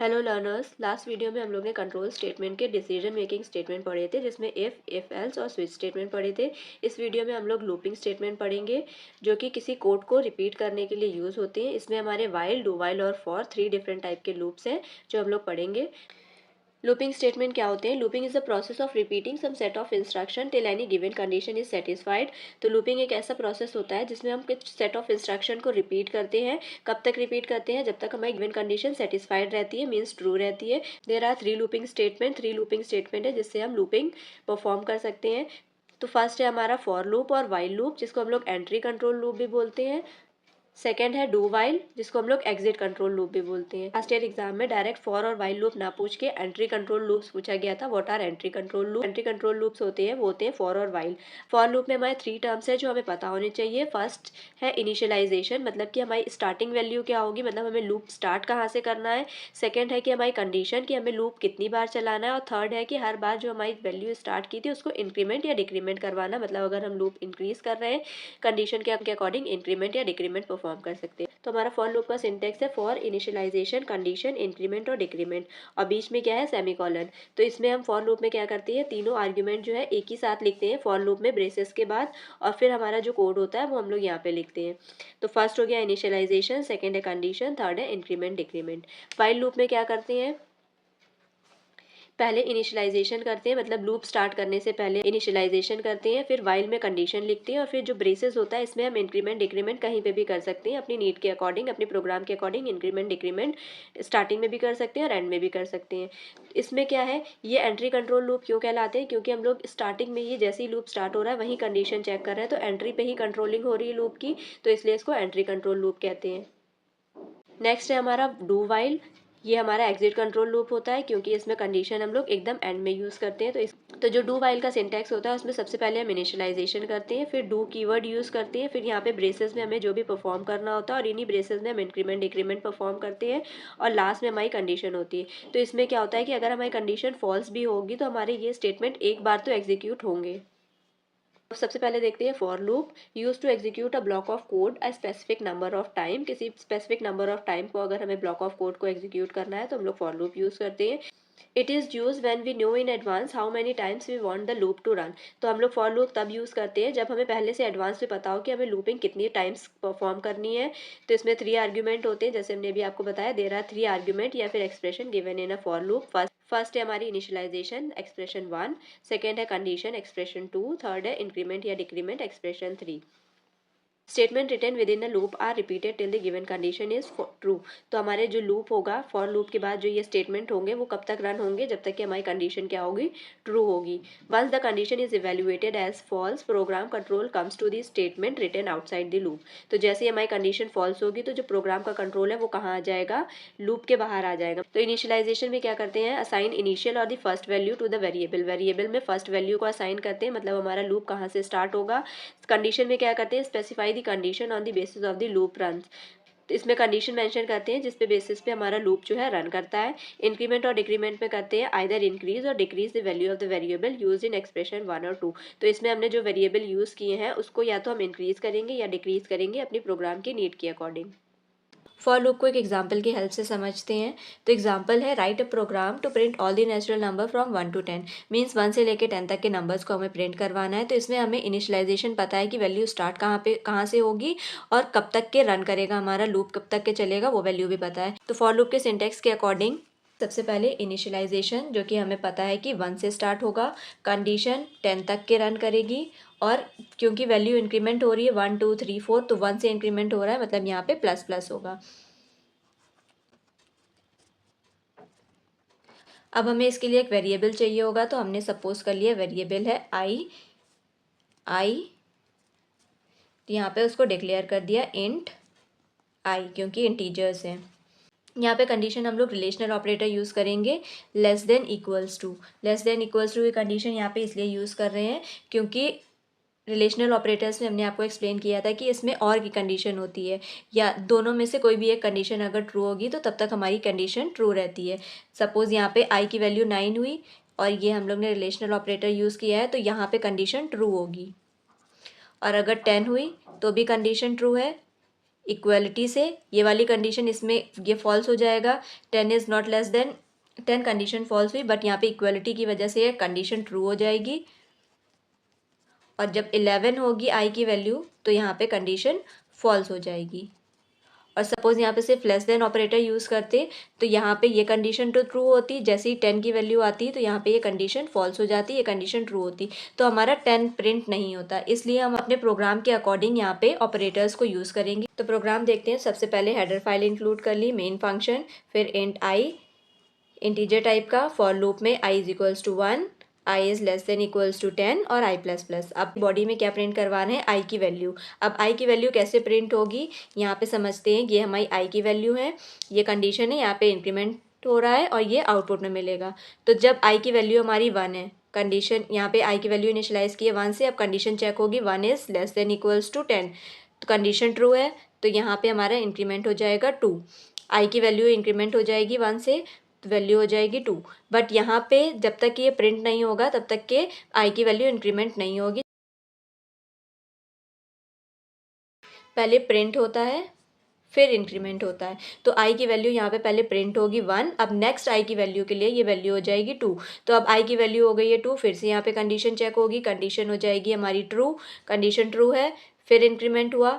Hello learners. Last video में हम लोग ने कंट्रोल स्टेटमेंट के डिसीजन मेकिंग स्टेटमेंट पढ़े थे, जिसमें इफ एल्स और स्विच स्टेटमेंट पढ़े थे। इस वीडियो में हम लोग लूपिंग स्टेटमेंट पढ़ेंगे, जो कि किसी कोड को रिपीट करने के लिए यूज़ होते हैं। इसमें हमारे वाइल, डू वाइल और फॉर 3 डिफरेंट टाइप के लूप्स हैं जो हम लोग पढ़ेंगे। लूपिंग स्टेटमेंट क्या होते हैं? Looping is the process of repeating some set of instruction till any given condition is satisfied. तो लूपिंग एक ऐसा प्रोसेस होता है जिसमें हम कुछ सेट ऑफ इंस्ट्रक्शन को रिपीट करते हैं। कब तक रिपीट करते हैं? जब तक हमारी गिवन कंडीशन सेटिस्फाइड रहती है, मीन्स ट्रू रहती है। There are three looping statement है जिससे हम लूपिंग परफॉर्म कर सकते हैं। तो फर्स्ट है हमारा फॉर लूप और वाइल लूप, जिसको हम लोग एंट्री कंट्रोल लूप भी बोलते हैं। सेकेंड है डू वाइल, जिसको हम लोग एग्जिट कंट्रोल लूप भी बोलते हैं। लास्ट ईयर एग्जाम में डायरेक्ट फॉर और वाइल लूप ना पूछ के एंट्री कंट्रोल लूप्स पूछा गया था। What are entry control loop? Entry control loops होते हैं, वो होते हैं फॉर और वाइल। फॉर लूप में हमारे 3 टर्म्स है जो हमें पता होने चाहिए। फर्स्ट है इनिशियलाइजेशन, मतलब कि हमारी स्टार्टिंग वैल्यू क्या होगी, मतलब हमें लूप स्टार्ट कहाँ से करना है। सेकेंड है कि हमारी कंडीशन, कि हमें लूप कितनी बार चलाना है। और थर्ड है कि हर बार जो हमारी वैल्यू स्टार्ट की थी उसको इंक्रीमेंट या डिक्रीमेंट करवाना, मतलब अगर हम लूप इंक्रीज कर रहे हैं कंडीशन के अकॉर्डिंग इंक्रीमेंट या डिक्रीमेंट परफॉर्म कर सकते हैं। तो हमारा फॉर लूप का सिंटेक्स है फॉर इनिशियलाइजेशन, कंडीशन, इंक्रीमेंट और डिक्रीमेंट। और बीच में क्या है? सेमीकोलन। तो इसमें हम फॉर लूप में क्या करते हैं, तीनों आर्ग्यूमेंट जो है एक ही साथ लिखते हैं फॉर लूप में ब्रेसेस के बाद, और फिर हमारा जो कोड होता है वो हम लोग यहाँ पे लिखते हैं। तो फर्स्ट हो गया इनिशियलाइजेशन, सेकेंड है कंडीशन, थर्ड है इंक्रीमेंट डिक्रीमेंट। वाइल लूप में क्या करते हैं? पहले इनिशियलाइजेशन करते हैं, मतलब लूप स्टार्ट करने से पहले इनिशियलाइजेशन करते हैं, फिर वाइल में कंडीशन लिखते हैं, और फिर जो ब्रेसेस होता है इसमें हम इंक्रीमेंट डिक्रीमेंट कहीं पे भी कर सकते हैं अपनी नीड के अकॉर्डिंग, अपने प्रोग्राम के अकॉर्डिंग। इंक्रीमेंट डिक्रीमेंट स्टार्टिंग में भी कर सकते हैं और एंड में भी कर सकते हैं। इसमें क्या है, ये एंट्री कंट्रोल लूप क्यों कहलाते हैं? क्योंकि हम लोग स्टार्टिंग में ही जैसे ही लूप स्टार्ट हो रहा है वहीं कंडीशन चेक कर रहे हैं, तो एंट्री पे ही कंट्रोलिंग हो रही है लूप की, तो इसलिए इसको एंट्री कंट्रोल लूप कहते हैं। नेक्स्ट है हमारा डू वाइल। ये हमारा एग्जिट कंट्रोल लूप होता है, क्योंकि इसमें कंडीशन हम लोग एकदम एंड में यूज़ करते हैं। तो जो डू वाइल का सिंटैक्स होता है उसमें सबसे पहले हम इनिशियलाइजेशन करते हैं, फिर डू कीवर्ड यूज़ करते हैं, फिर यहाँ पे ब्रेसेस में हमें जो भी परफॉर्म करना होता है और इन्हीं ब्रेसेस में हम इंक्रीमेंट डिक्रीमेंट परफॉर्म करते हैं, और लास्ट में हमारी कंडीशन होती है। तो इसमें क्या होता है कि अगर हमारी कंडीशन फॉल्स भी होगी तो हमारे ये स्टेटमेंट एक बार तो एग्जीक्यूट होंगे। सबसे पहले देखते हैं for loop. Use to execute a block of code a specific number of time. किसी स्पेसिफिक नंबर ऑफ टाइम को अगर हमें ब्लॉक ऑफ कोड को एग्जीक्यूट करना है तो हम लोग फॉर लूप यूज करते हैं। It is use when we know in advance how many times we want the loop to run. तो हम लोग फॉर लूप तब यूज़ करते हैं जब हमें पहले से एडवांस में पता हो कि हमें लूपिंग कितनी टाइम्स परफॉर्म करनी है। तो इसमें 3 आर्ग्यूमेंट होते हैं, जैसे हमने अभी आपको बताया, देयर आर 3 आर्ग्यूमेंट या फिर expression given in a for loop. First है हमारी इनिशियलाइजेशन, एक्सप्रेशन 1। सेकेंड है कंडीशन, एक्सप्रेशन 2। थर्ड है इंक्रीमेंट या decrement, expression 3। Statement return within the loop are repeated till the given condition is true. तो हमारे जो लूप होगा, for loop के बाद जो ये स्टेटमेंट होंगे वो कब तक रन होंगे? जब तक कि हमारी कंडीशन क्या होगी? ट्रू होगी। Once the condition is evaluated as false, program control comes to the statement return outside the loop. तो जैसे ही हमारी कंडीशन फॉल्स होगी तो जो प्रोग्राम का कंट्रोल है वो कहाँ आ जाएगा? लूप के बाहर आ जाएगा। तो इनिशियलाइजेशन में क्या करते हैं? असाइन इनिशियल और the first value to the variable. Variable में फर्स्ट वैल्यू को असाइन करते हैं, मतलब हमारा लूप कहाँ से स्टार्ट होगा। कंडीशन में क्या करते हैं? Specify the condition on the basis of the loop run. तो इसमें कंडीशन मेंशन करते हैं जिस पे बेसिस पे हमारा लूप जो है रन करता है। इंक्रीमेंट और डिक्रीमेंट में करते हैं आइदर इंक्रीज और decrease the value of the variable use in expression 1 और 2। तो इसमें हमने जो वेरिएबल यूज किए हैं उसको या तो हम इंक्रीज करेंगे या डिक्रीज करेंगे अपनी प्रोग्राम की नीड के अकॉर्डिंग। फॉर लूप को एक एग्जाम्पल की हेल्प से समझते हैं। तो एग्जाम्पल है, write a program to print all the natural number from 1 to 10। Means 1 से लेकर 10 तक के नंबर्स को हमें प्रिंट करवाना है। तो इसमें हमें इनिशियलाइजेशन पता है कि वैल्यू स्टार्ट कहाँ से होगी और कब तक के रन करेगा हमारा लूप, कब तक के चलेगा वो वैल्यू भी पता है। तो फॉर लूप के सिंटेक्स के अकॉर्डिंग सबसे पहले इनिशियलाइजेशन, जो कि हमें पता है कि 1 से स्टार्ट होगा। कंडीशन 10 तक के रन करेगी, और क्योंकि वैल्यू इंक्रीमेंट हो रही है 1 2 3 4, तो 1 से इंक्रीमेंट हो रहा है, मतलब यहाँ पे प्लस प्लस होगा। अब हमें इसके लिए एक वेरिएबल चाहिए होगा, तो हमने सपोज कर लिया वेरिएबल है आई। यहाँ पे उसको डिक्लेयर कर दिया इंट आई, क्योंकि इंटीजर्स हैं। यहाँ पे कंडीशन हम लोग रिलेशनल ऑपरेटर यूज़ करेंगे, less than equals to. Less than equals to की कंडीशन यहाँ पे इसलिए यूज़ कर रहे हैं क्योंकि रिलेशनल ऑपरेटर्स में हमने आपको एक्सप्लेन किया था कि इसमें और की कंडीशन होती है, या दोनों में से कोई भी एक कंडीशन अगर ट्रू होगी तो तब तक हमारी कंडीशन ट्रू रहती है। सपोज़ यहाँ पे आई की वैल्यू 9 हुई और ये हम लोग ने रिलेशनल ऑपरेटर यूज़ किया है, तो यहाँ पे कंडीशन ट्रू होगी। और अगर 10 हुई तो भी कंडीशन ट्रू है, इक्वलिटी से ये वाली कंडीशन इसमें ये फॉल्स हो जाएगा, 10 is not less than 10 condition false हुई, बट यहाँ पे इक्वलिटी की वजह से ये कंडीशन ट्रू हो जाएगी। और जब 11 होगी आई की वैल्यू तो यहाँ पे कंडीशन फॉल्स हो जाएगी। और सपोज यहाँ पे सिर्फ लेस देन ऑपरेटर यूज़ करते तो यहाँ पे ये कंडीशन तो ट्रू होती, जैसे ही 10 की वैल्यू आती तो यहाँ पे ये कंडीशन फॉल्स हो जाती, ये कंडीशन ट्रू होती, तो हमारा 10 प्रिंट नहीं होता। इसलिए हम अपने प्रोग्राम के अकॉर्डिंग यहाँ पे ऑपरेटर्स को यूज़ करेंगे। तो प्रोग्राम देखते हैं। सबसे पहले हेडर फाइल इंक्लूड कर ली, मेन फंक्शन, फिर इंट आई इंटीजर टाइप का, फॉर लूप में i is equals to 1, i is less than equals to 10 और i प्लस प्लस। अब बॉडी में क्या प्रिंट करवा रहे हैं, i की वैल्यू। अब i की वैल्यू कैसे प्रिंट होगी, यहाँ पे समझते हैं। ये हमारी i की वैल्यू है, ये कंडीशन है, यहाँ पे इंक्रीमेंट हो रहा है और ये आउटपुट में मिलेगा। तो जब i की वैल्यू हमारी 1 है, कंडीशन यहाँ पे i की वैल्यू इनिशलाइज की है 1 से, अब कंडीशन चेक होगी 1 is less than equals to 10, तो कंडीशन ट्रू है, तो यहाँ पे हमारा इंक्रीमेंट हो जाएगा 2। i की वैल्यू इंक्रीमेंट हो जाएगी 1 से, तो वैल्यू हो जाएगी 2। बट यहाँ पे जब तक ये प्रिंट नहीं होगा तब तक के आई की वैल्यू इंक्रीमेंट नहीं होगी। पहले प्रिंट होता है फिर इंक्रीमेंट होता है, तो आई की वैल्यू यहाँ पे पहले प्रिंट होगी 1, अब नेक्स्ट आई की वैल्यू के लिए ये वैल्यू हो जाएगी 2। तो अब आई की वैल्यू हो गई है 2, फिर से यहाँ पे कंडीशन चेक होगी, कंडीशन हो जाएगी हमारी ट्रू, कंडीशन ट्रू है, फिर इंक्रीमेंट हुआ,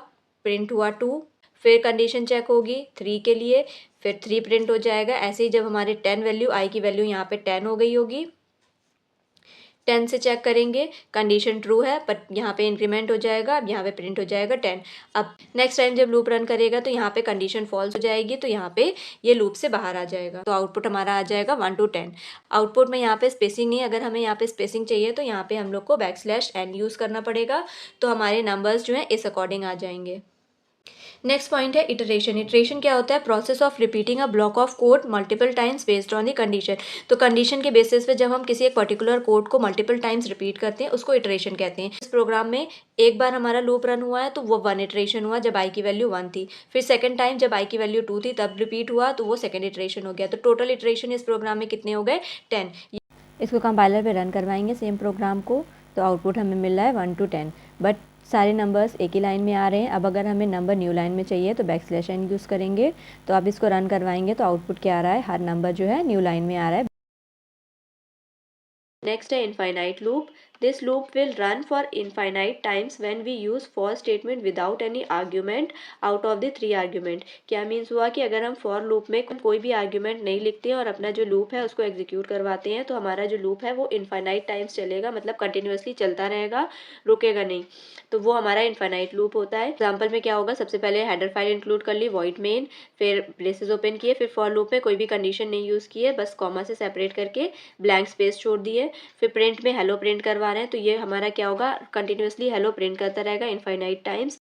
प्रिंट हुआ 2, फिर कंडीशन चेक होगी 3 के लिए, फिर 3 प्रिंट हो जाएगा। ऐसे ही जब हमारे 10 वैल्यू, आई की वैल्यू यहाँ पे 10 हो गई होगी, 10 से चेक करेंगे, कंडीशन ट्रू है, बट यहाँ पे इंक्रीमेंट हो जाएगा, अब यहाँ पे प्रिंट हो जाएगा 10। अब नेक्स्ट टाइम जब लूप रन करेगा तो यहाँ पे कंडीशन फॉल्स हो जाएगी, तो यहाँ पे ये लूप से बाहर आ जाएगा, तो आउटपुट हमारा आ जाएगा 1 to 10। आउटपुट में यहाँ पे स्पेसिंग नहीं, अगर हमें यहाँ पे स्पेसिंग चाहिए तो यहाँ पे हम लोग को \n यूज़ करना पड़ेगा, तो हमारे नंबर्स जो हैं इस अकॉर्डिंग आ जाएंगे। नेक्स्ट पॉइंट है इटरेशन। इटरेशन क्या होता है, process of repeating a block of code multiple times based on the condition. तो कंडीशन के बेसिस पे जब हम किसी एक पर्टिकुलर कोड को मल्टीपल टाइम्स रिपीट करते हैं उसको इटरेशन कहते हैं। इस प्रोग्राम में एक बार हमारा लूप रन हुआ है तो वो 1 इटरेशन हुआ जब आई की वैल्यू 1 थी, फिर सेकंड टाइम जब आई की वैल्यू 2 थी तब रिपीट हुआ तो वो सेकंड इटरेशन हो गया। तो टोटल इटरेशन इस प्रोग्राम में कितने हो गए, 10। इसको कंपाइलर पे रन करवाएंगे सेम प्रोग्राम को, तो आउटपुट हमें मिल रहा है 1 to 10, बट सारे नंबर्स एक ही लाइन में आ रहे हैं। अब अगर हमें नंबर न्यू लाइन में चाहिए तो \n यूज़ करेंगे, तो अब इसको रन करवाएंगे तो आउटपुट क्या आ रहा है, हर नंबर जो है न्यू लाइन में आ रहा है। नेक्स्ट है infinite loop. This loop will run for infinite times when we use for statement without any argument out of the 3 argument. क्या मीन्स हुआ कि अगर हम फॉर लूप में कोई भी आर्ग्यूमेंट नहीं लिखते हैं और अपना जो लूप है उसको एग्जीक्यूट करवाते हैं तो हमारा जो लूप है वो इनफाइनाइट टाइम्स चलेगा, मतलब कंटिन्यूसली चलता रहेगा, रुकेगा नहीं, तो वो हमारा इनफाइनाइट लूप होता है। एग्जाम्पल में क्या होगा, सबसे पहले हेडर फाइल इंक्लूड कर ली, वॉइड मेन, फिर ब्रेसेस ओपन किए, फिर फॉर लूप में कोई भी कंडीशन नहीं यूज़ की है, बस कॉमा से सेपरेट करके ब्लैंक स्पेस छोड़ दिए, फिर प्रिंट में हेलो प्रिंट करवा रहे हैं, तो ये हमारा क्या होगा, कंटिन्यूसली हेलो प्रिंट करता रहेगा इनफाइनाइट टाइम्स।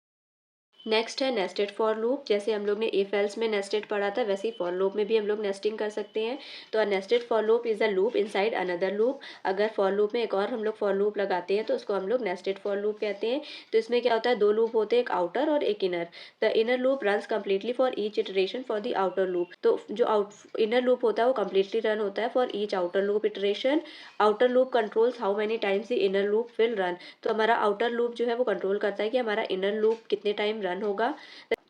नेक्स्ट है नेस्टेड फॉर लूप। जैसे हम लोग ने इफ एल्स में नेस्टेड पढ़ा था वैसे ही फॉर लूप में भी हम लोग नेस्टिंग कर सकते हैं। तो nested for loop is a loop inside another loop. अगर फॉर लूप में एक और हम लोग फॉर लूप लगाते हैं तो उसको हम लोग नेस्टेड फॉर लूप कहते हैं। तो इसमें क्या होता है, 2 लूप होते हैं, एक आउटर और एक inner. The inner loop runs completely for each iteration for the outer loop. तो जो इनर लूप होता है वो कम्प्लीटली रन होता है for each outer loop iteration. Outer loop controls how many times the inner loop will run. तो हमारा outer loop जो है वो कंट्रोल करता है कि हमारा इनर लूप कितने टाइम रन होगा।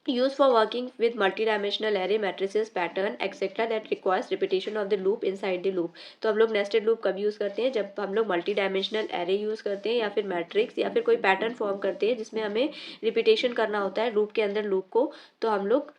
Used for working with multidimensional array matrices pattern etc that requires repetition of the loop inside the loop। तो हम लोग नेस्टेड लूप कब यूज़ करते हैं, जब हम लोग मल्टी डायमेंशनल एरे यूज़ करते हैं या फिर मैट्रिक्स या फिर कोई पैटर्न फॉर्म करते हैं जिसमें हमें रिपीटेशन करना होता है लूप के अंदर लूप को, तो हम लोग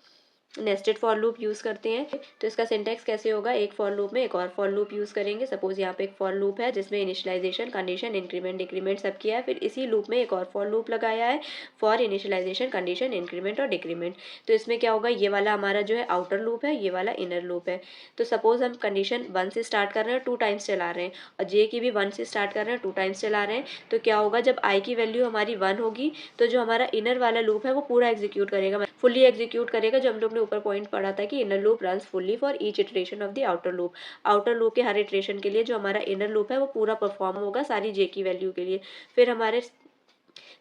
नेस्टेड फॉर लूप यूज़ करते हैं। तो इसका सिंटैक्स कैसे होगा, एक फॉर लूप में एक और फॉर लूप यूज़ करेंगे। सपोज यहाँ पे एक फॉर लूप है जिसमें इनिशियलाइजेशन, कंडीशन, इंक्रीमेंट, डिक्रीमेंट सब किया है, फिर इसी लूप में एक और फॉर लूप लगाया है फॉर इनिशियलाइजेशन, कंडीशन, इंक्रीमेंट और डिक्रीमेंट। तो इसमें क्या होगा, ये वाला हमारा जो है आउटर लूप है, ये वाला इनर लूप है। तो सपोज हम कंडीशन 1 से स्टार्ट कर रहे हैं, 2 टाइम्स चला रहे हैं, और जे की भी 1 से स्टार्ट कर रहे हैं, 2 टाइम्स चला रहे हैं, तो क्या होगा, जब आई की वैल्यू हमारी 1 होगी तो जो हमारा इनर वाला लूप है वो पूरा एग्जीक्यूट करेगा, फुल्ली एग्जीक्यूट करेगा। जो हम लोग ने ऊपर पॉइंट पढ़ा था कि inner loop runs fully for each iteration of the outer loop. Outer loop के हर इटरेशन के लिए जो हमारा इनर लूप है वो पूरा परफॉर्म होगा सारी जे की वैल्यू के लिए। फिर हमारे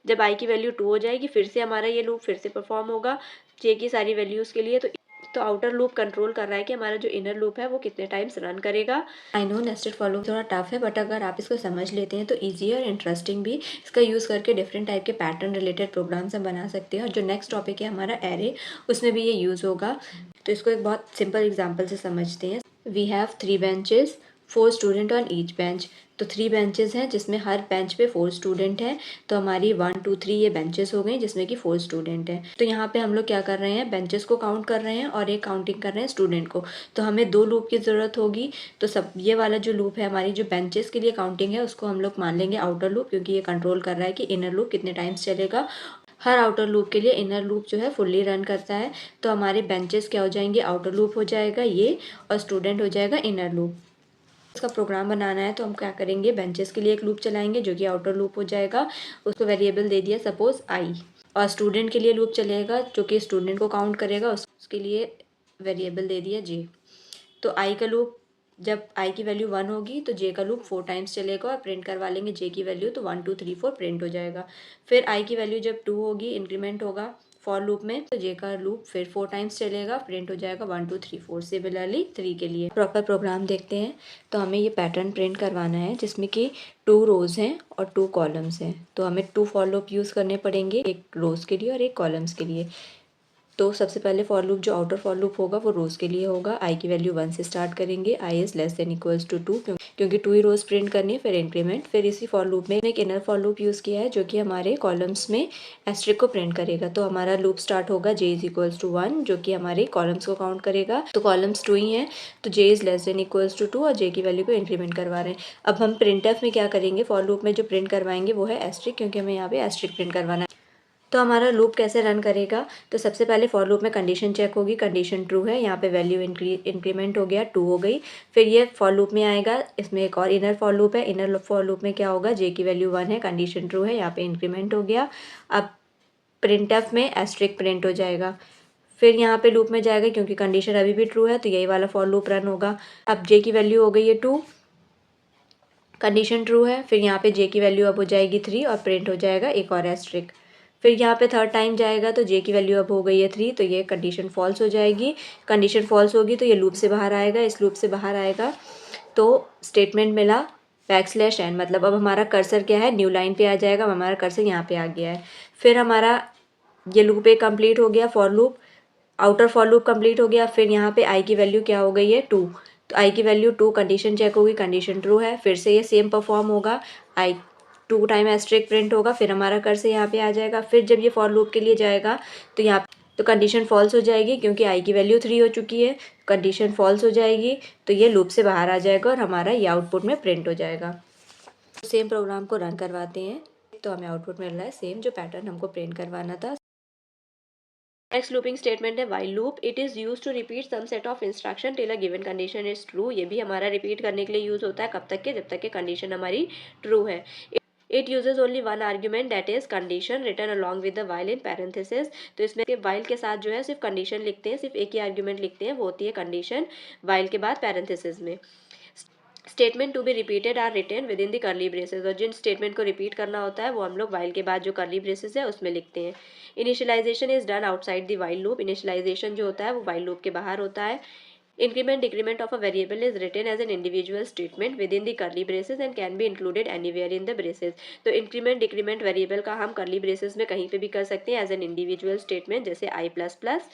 जब आई की वैल्यू 2 हो जाएगी फिर से हमारा ये लूप फिर से परफॉर्म होगा जे की सारी वैल्यूज़ के लिए। तो तो आउटर लूप कंट्रोल कर रहा है कि हमारा जो इनर लूप है वो कितने टाइम्स रन करेगा। I know nested for loop थोड़ा टफ है, बट अगर आप इसको समझ लेते हैं तो ईजी और इंटरेस्टिंग भी। इसका यूज़ करके डिफरेंट टाइप के पैटर्न रिलेटेड प्रोग्राम्स हम बना सकते हैं। और जो नेक्स्ट टॉपिक है हमारा एरे, उसमें भी ये यूज़ होगा। तो इसको एक बहुत सिंपल एग्जाम्पल से समझते हैं। We have 3 benches, 4 student on each bench. तो 3 बेंचेस हैं जिसमें हर बेंच पे 4 स्टूडेंट हैं। तो हमारी 1 2 3 ये बेंचेस हो गई जिसमें कि 4 स्टूडेंट हैं। तो यहाँ पे हम लोग क्या कर रहे हैं, बेंचेस को काउंट कर रहे हैं और एक काउंटिंग कर रहे हैं स्टूडेंट को। तो हमें 2 लूप की ज़रूरत होगी। तो सब ये वाला जो लूप है हमारी जो बेंचेस के लिए काउंटिंग है उसको हम लोग मान लेंगे आउटर लूप, क्योंकि ये कंट्रोल कर रहा है कि इनर लूप कितने टाइम्स चलेगा। हर आउटर लूप के लिए इनर लूप जो है फुल्ली रन करता है। तो हमारे बेंचेस क्या हो जाएंगे, आउटर लूप हो जाएगा ये, और स्टूडेंट हो जाएगा इनर लूप। इसका प्रोग्राम बनाना है तो हम क्या करेंगे, बेंचेस के लिए एक लूप चलाएंगे जो कि आउटर लूप हो जाएगा। उसको वेरिएबल दे दिया सपोज आई, और स्टूडेंट के लिए लूप चलेगा जो कि स्टूडेंट को काउंट करेगा, उसके लिए वेरिएबल दे दिया जे। तो आई का लूप, जब आई की वैल्यू 1 होगी तो जे का लूप 4 टाइम्स चलेगा और प्रिंट करवा लेंगे जे की वैल्यू, तो 1 2 3 4 प्रिंट हो जाएगा। फिर आई की वैल्यू जब 2 होगी, इंक्रीमेंट होगा फॉर लूप में, तो जे का लूप फिर 4 टाइम्स चलेगा, प्रिंट हो जाएगा 1 2 3 4। सिमिलरली 3 के लिए प्रॉपर प्रोग्राम देखते हैं। तो हमें ये पैटर्न प्रिंट करवाना है जिसमें कि 2 रोज़ हैं और 2 कॉलम्स हैं। तो हमें 2 फॉर लूप यूज़ करने पड़ेंगे, एक रोज़ के लिए और एक कॉलम्स के लिए। तो सबसे पहले फॉर लूप जो आउटर फॉर लूप होगा वो रोज़ के लिए होगा। आई की वैल्यू 1 से स्टार्ट करेंगे, i is less than equals to 2, क्योंकि 2 ही रोज़ प्रिंट करनी है, फिर इंक्रीमेंट। फिर इसी फॉर लूप में एक इनर फॉर लूप यूज़ किया है जो कि हमारे कॉलम्स में एस्ट्रिक को प्रिंट करेगा। तो हमारा लूप स्टार्ट होगा जे इज़ इक्वल्स टू 1, जो कि हमारे कॉलम्स को काउंट करेगा। तो कॉलम्स 2 ही हैं, तो j is less than equals to 2 और जे की वैल्यू को इंक्रीमेंट करवा रहे हैं। अब हम प्रिंटफ में क्या करेंगे, फॉर लूप में जो प्रिंट करवाएंगे वो है एस्ट्रिक, क्योंकि हमें यहाँ पे एस्ट्रिक प्रिंट करवाना है। तो हमारा लूप कैसे रन करेगा, तो सबसे पहले फॉर लूप में कंडीशन चेक होगी, कंडीशन ट्रू है, यहाँ पे वैल्यू इंक्रीमेंट हो गया 2 हो गई। फिर ये फॉर लूप में आएगा, इसमें एक और इनर फॉर लूप है, इनर फॉर लूप में क्या होगा, जे की वैल्यू 1 है, कंडीशन ट्रू है, यहाँ पे इंक्रीमेंट हो गया। अब प्रिंटफ में एस्ट्रिक प्रिंट हो जाएगा। फिर यहाँ पे लूप में जाएगा क्योंकि कंडीशन अभी भी ट्रू है, तो यही वाला फॉर लूप रन होगा। अब जे की वैल्यू हो गई है 2, कंडीशन ट्रू है, फिर यहाँ पे जे की वैल्यू अब हो जाएगी 3 और प्रिंट हो जाएगा एक और एस्ट्रिक। फिर यहाँ पे थर्ड टाइम जाएगा तो जे की वैल्यू अब हो गई है 3, तो ये कंडीशन फॉल्स हो जाएगी। कंडीशन फॉल्स होगी तो ये लूप से बाहर आएगा, इस लूप से बाहर आएगा तो स्टेटमेंट मिला \n, मतलब अब हमारा कर्सर क्या है, न्यू लाइन पे आ जाएगा। अब हमारा कर्सर यहाँ पे आ गया है। फिर हमारा ये लूप एक कंप्लीट हो गया, for loop, outer for loop complete हो गया। फिर यहाँ पे आई की वैल्यू क्या हो गई है 2, तो आई की वैल्यू 2, कंडीशन चेक होगी, कंडीशन ट्रू है, फिर से ये सेम परफॉर्म होगा, आई 2 टाइम एस्ट्रिक प्रिंट होगा, फिर हमारा कर्सर यहाँ पे आ जाएगा। फिर जब ये फॉर लूप के लिए जाएगा तो यहाँ तो कंडीशन फॉल्स हो जाएगी क्योंकि आई की वैल्यू 3 हो चुकी है, कंडीशन फॉल्स हो जाएगी, तो ये लूप से बाहर आ जाएगा और हमारा ये आउटपुट में प्रिंट हो जाएगा। सेम प्रोग्राम को रन करवाते हैं तो हमें आउटपुट मिल रहा है सेम जो पैटर्न हमको प्रिंट करवाना था। नेक्स्ट लूपिंग स्टेटमेंट है while loop. It is use to repeat some set of instruction till a given condition is true. ये भी हमारा रिपीट करने के लिए यूज होता है, कब तक के, जब तक के कंडीशन हमारी ट्रू है। It uses only one argument that is condition return along with the while in parenthesis. तो इसमें व्हाइल के साथ जो है सिर्फ कंडीशन लिखते हैं, सिर्फ एक ही आर्ग्यूमेंट लिखते हैं, वो होती है कंडीशन, व्हाइल के बाद पैरेंथेसिस में। Statement to be repeated are written within the curly braces, और जिन स्टेटमेंट को रिपीट करना होता है वो हम लोग व्हाइल के बाद जो कर्ली ब्रेसेस है उसमें लिखते हैं। Initialization is done outside the while loop. Initialization जो होता है वो व्हाइल लूप के बाहर होता है। Increment decrement of a variable is written as an individual statement within the curly braces and can be included anywhere in the braces. तो increment decrement variable का हम curly braces में कहीं पे भी कर सकते हैं as an individual statement, जैसे i plus plus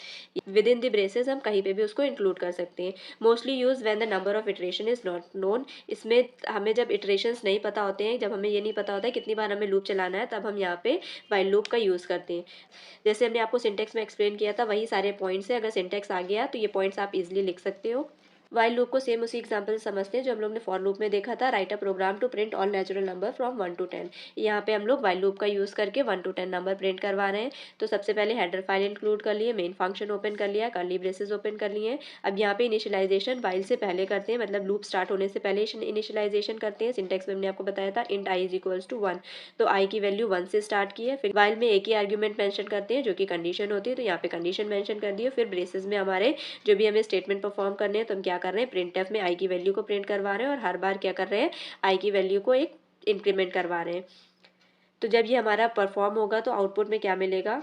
within the braces हम कहीं पे भी उसको include कर सकते हैं। Mostly used when the number of iteration is not known। इसमें हमें जब iterations नहीं पता होते हैं, जब हमें ये नहीं पता होता है कितनी बार हमें loop चलाना है, तब हम यहाँ पे while loop का यूज़ करते हैं। जैसे हमने आपको सिंटेक्स में एक्सप्लेन किया था वही सारे पॉइंट्स है, अगर सिंटेक्स आ गया तो ये पॉइंट्स आप इजीली लिख सकते हो। वाइल लूप को सेम उसी एग्जांपल से समझते हैं जो हम लोग ने फॉर लूप में देखा था, write a program to print all natural number from 1 to 10। यहाँ पे हम लोग वाइल लूप का यूज़ करके 1 to 10 नंबर प्रिंट करवा रहे हैं। तो सबसे पहले हेडर फाइल इंक्लूड कर लिए, मेन फंक्शन ओपन कर लिया, कर्ली ब्रेसेस ओपन कर लिए। अब यहाँ पे इनिशियलाइजेशन वाइल से पहले करते हैं, मतलब लूप स्टार्ट होने से पहले इनिशियलाइजेशन करते हैं। सिंटेक्स में हमने आपको बताया था int i is equals to 1, तो आई की वैल्यू 1 से स्टार्ट की है। फिर वाइल में एक ही आर्ग्यूमेंट मेंशन करते हैं जो कि कंडीशन होती है, तो यहाँ पे कंडीशन मेंशन कर दी है। फिर ब्रेसेस में हमारे जो भी हमें स्टेटमेंट परफॉर्म करने हैं तो हम क्या कर रहे हैं, प्रिंटफ में आई की वैल्यू को प्रिंट करवा रहे हैं और हर बार क्या कर रहे हैं, आई की वैल्यू को एक इंक्रीमेंट करवा रहे हैं। तो जब ये हमारा परफॉर्म होगा तो आउटपुट में क्या मिलेगा,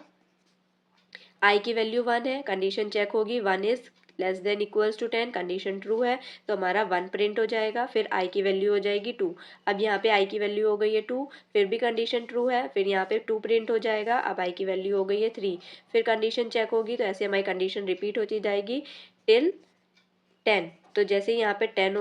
आई की वैल्यू 1 है, कंडीशन चेक होगी 1 is less than equals to 10, condition true है तो हमारा 1 प्रिंट हो जाएगा। फिर आई की वैल्यू हो जाएगी 2। अब यहाँ पे आई की वैल्यू हो गई है 2, फिर भी कंडीशन ट्रू है, फिर यहाँ पे 2 प्रिंट हो जाएगा। अब आई की वैल्यू हो गई है 3, फिर कंडीशन चेक होगी तो ऐसे हमारी कंडीशन रिपीट होती जाएगी टिल 10। तो जैसे यहाँ पे 10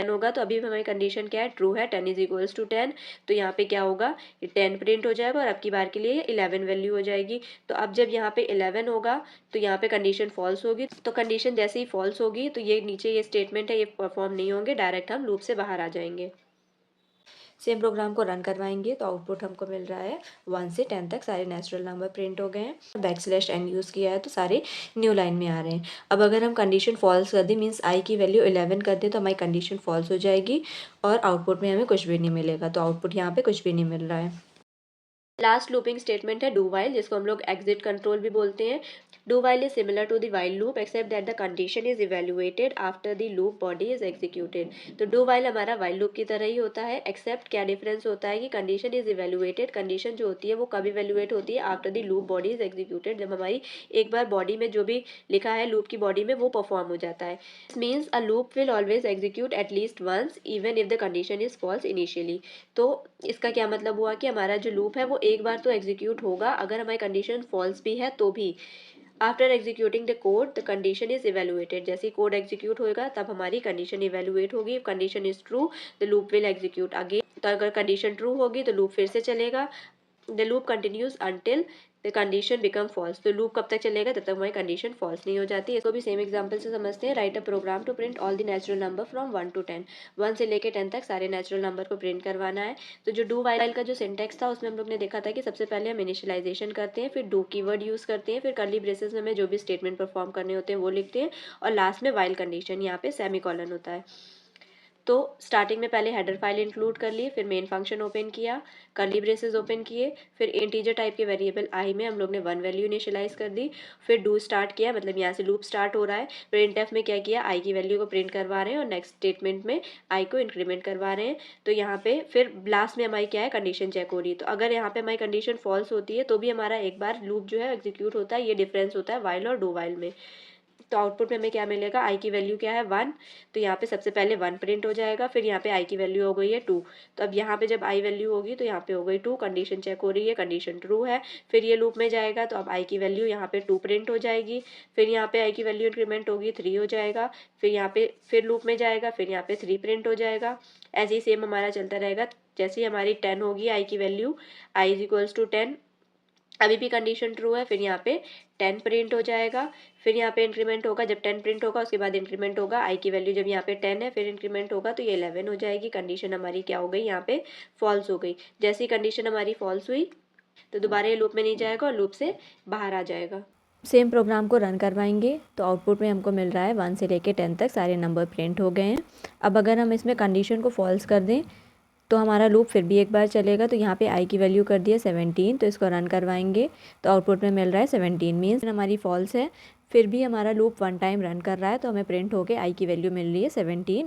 होगा तो अभी हमारी कंडीशन क्या है, ट्रू है, 10 इज इक्वल्स टू 10। तो यहाँ पे क्या होगा, 10 प्रिंट हो जाएगा और अब की बार के लिए 11 वैल्यू हो जाएगी। तो अब जब यहाँ पे 11 होगा तो यहाँ पे कंडीशन फॉल्स होगी। तो कंडीशन जैसे ही फॉल्स होगी तो ये नीचे ये स्टेटमेंट है ये परफॉर्म नहीं होंगे, डायरेक्ट हम लूप से बाहर आ जाएंगे। सेम प्रोग्राम को रन करवाएंगे तो आउटपुट हमको मिल रहा है 1 से 10 तक सारे नेचुरल नंबर प्रिंट हो गए हैं। बैकस्लैश n यूज़ किया है तो सारे न्यू लाइन में आ रहे हैं। अब अगर हम कंडीशन फॉल्स कर दें, मीन्स i की वैल्यू 11 कर दें तो हमारी कंडीशन फॉल्स हो जाएगी और आउटपुट में हमें कुछ भी नहीं मिलेगा। तो आउटपुट यहाँ पे कुछ भी नहीं मिल रहा है। लास्ट लूपिंग स्टेटमेंट है डू वाइल, जिसको हम लोग एग्जिट कंट्रोल भी बोलते हैं। Do while is similar to the while loop except that the condition is evaluated after the loop body is executed. तो डू वाइल हमारा वाइल लूप की तरह ही होता है, एक्सेप्ट क्या डिफरेंस होता है कि कंडीशन इज इवेल्युएटेड, कंडीशन जो होती है वो कब इवेल्युएट होती है, after the loop body is executed, जब हमारी एक बार बॉडी में जो भी लिखा है लूप की बॉडी में वो परफॉर्म हो जाता है। This means a loop will always execute at least once even if the condition is false initially. तो इसका क्या मतलब हुआ कि हमारा जो लूप है वो एक बार तो एग्जीक्यूट होगा, अगर हमारी कंडीशन फॉल्स भी है तो भी। After executing the code the condition is evaluated, जैसे कोड एग्जीक्यूट होगा तब हमारी कंडीशन इवेल्युएट होगी। Condition is true the loop will execute again, तो अगर कंडीशन ट्रू होगी तो लूप फिर से चलेगा। The loop continues until the condition become false, तो लूप कब तक चलेगा, तब तक हमारी कंडीशन फॉल्स नहीं हो जाती। इसको भी सेम एग्जांपल से समझते हैं। Write a program to print all the natural number from 1 to 10, 1 से लेके 10 तक सारे नेचुरल नंबर को प्रिंट करवाना है। तो जो डू वाइल का जो सिंटेक्स था उसमें हम लोग ने देखा था कि सबसे पहले हम इनिशियलाइजेशन करते हैं, फिर डू कीवर्ड यूज़ करते हैं, फिर कर्ली ब्रेसेस में हमें जो भी स्टेटमेंट परफॉर्म करने होते हैं वो लिखते हैं, और लास्ट में वाइल कंडीशन, यहाँ पे सेमीकोलन होता है। तो स्टार्टिंग में पहले हेडर फाइल इंक्लूड कर ली, फिर मेन फंक्शन ओपन किया, कर्ली ब्रेसेस ओपन किए, फिर इंटीजर टाइप के वेरिएबल आई में हम लोग ने 1 वैल्यू इनिशियलाइज कर दी, फिर डू स्टार्ट किया, मतलब यहाँ से लूप स्टार्ट हो रहा है। प्रिंटफ में क्या किया, आई की वैल्यू को प्रिंट करवा रहे हैं और नेक्स्ट स्टेटमेंट में आई को इंक्रीमेंट करवा रहे हैं। तो यहाँ पे फिर लास्ट में हमारी क्या है, कंडीशन चेक हो रही है। तो अगर यहाँ पे हमारी कंडीशन फॉल्स होती है तो भी हमारा एक बार लूप जो है एग्जीक्यूट होता है। ये डिफरेंस होता है वाइल और डू वाइल में। तो आउटपुट में हमें क्या मिलेगा, आई की वैल्यू क्या है 1, तो यहाँ पे सबसे पहले 1 प्रिंट हो जाएगा, फिर यहाँ पे आई की वैल्यू हो गई है 2। तो अब यहाँ पे जब आई वैल्यू होगी तो यहाँ पे हो गई 2, कंडीशन चेक हो रही है, कंडीशन ट्रू है, फिर ये लूप में जाएगा तो अब आई की वैल्यू यहाँ पे 2 प्रिंट हो जाएगी, फिर यहाँ पे आई की वैल्यू इंक्रीमेंट होगी 3 हो जाएगा, फिर यहाँ पे फिर लूप में जाएगा, फिर यहाँ पे 3 प्रिंट हो जाएगा। ऐसे ही सेम हमारा चलता रहेगा। जैसे ही हमारी 10 होगी आई की value, i is equals to 10, अभी भी कंडीशन ट्रू है, फिर यहाँ पे 10 प्रिंट हो जाएगा, फिर यहाँ पे इंक्रीमेंट होगा, जब 10 प्रिंट होगा उसके बाद इंक्रीमेंट होगा, आई की वैल्यू जब यहाँ पे 10 है फिर इंक्रीमेंट होगा तो ये 11 हो जाएगी। कंडीशन हमारी क्या हो गई, यहाँ पे फॉल्स हो गई। जैसे ही कंडीशन हमारी फॉल्स हुई तो दोबारा ये लूप में नहीं जाएगा और लूप से बाहर आ जाएगा। सेम प्रोग्राम को रन करवाएंगे तो आउटपुट में हमको मिल रहा है 1 से लेके 10 तक सारे नंबर प्रिंट हो गए हैं। अब अगर हम इसमें कंडीशन को फॉल्स कर दें तो हमारा लूप फिर भी एक बार चलेगा। तो यहाँ पे आई की वैल्यू कर दिया 17, तो इसको रन करवाएंगे तो आउटपुट में मिल रहा है 17, मीन्स हमारी फॉल्स है, फिर भी हमारा लूप 1 टाइम रन कर रहा है तो हमें प्रिंट होके आई की वैल्यू मिल रही है 17।